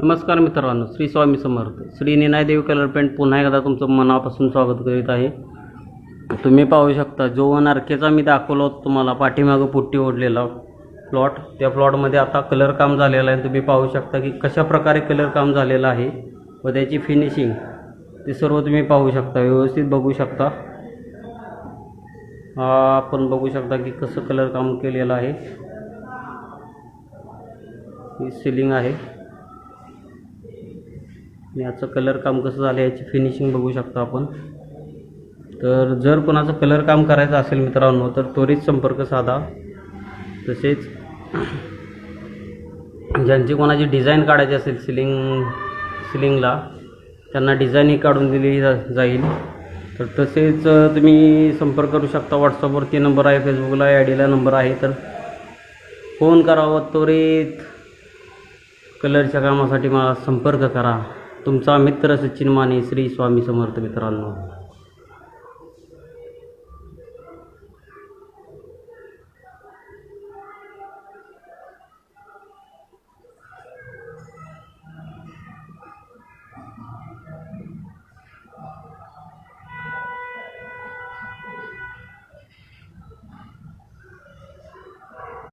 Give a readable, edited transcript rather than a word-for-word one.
नमस्कार मित्रांनो, Shri Swami Samarth. Shri निनायदेवी colour paint पुन्हा एकदा तुमचं मनापासून स्वागत करीत आहे. तुम्ही पाहू शकता जो आरकेचा मी दाखवला होता तुम्हाला पाठीमागं पुट्टी ओढलेला प्लॉट, त्या प्लॉटमध्ये आता कलर काम झालेलं आहे. तुम्ही पाहू शकता की कशा प्रकारे कलर काम झालेलं आहे व त्याची फिनिशिंग ते सर्व तुम्ही पाहू शकता, व्यवस्थित बघू शकता. आपण बघू शकता की कसं कलर काम केलेलं आहे. ही सिलिंग आहे, याचं कलर काम कसं झालं याची फिनिशिंग बघू शकता आपण. तर जर कोणाचं कलर काम करायचं असेल मित्रांनो तर त्वरित संपर्क साधा. तसेच ज्यांची कोणाची डिझाईन काढायची असेल सिलिंगला त्यांना डिझाईनही काढून दिली जाईल. तर तसेच तुम्ही संपर्क करू शकता. व्हॉट्सअपवरती नंबर आहे, फेसबुकला आयडीला नंबर आहे. तर फोन करावा, त्वरित कलरच्या कामासाठी मला संपर्क करा. तुमचा मित्र सचिन माने, श्री स्वामी समर्थ मित्रांनो.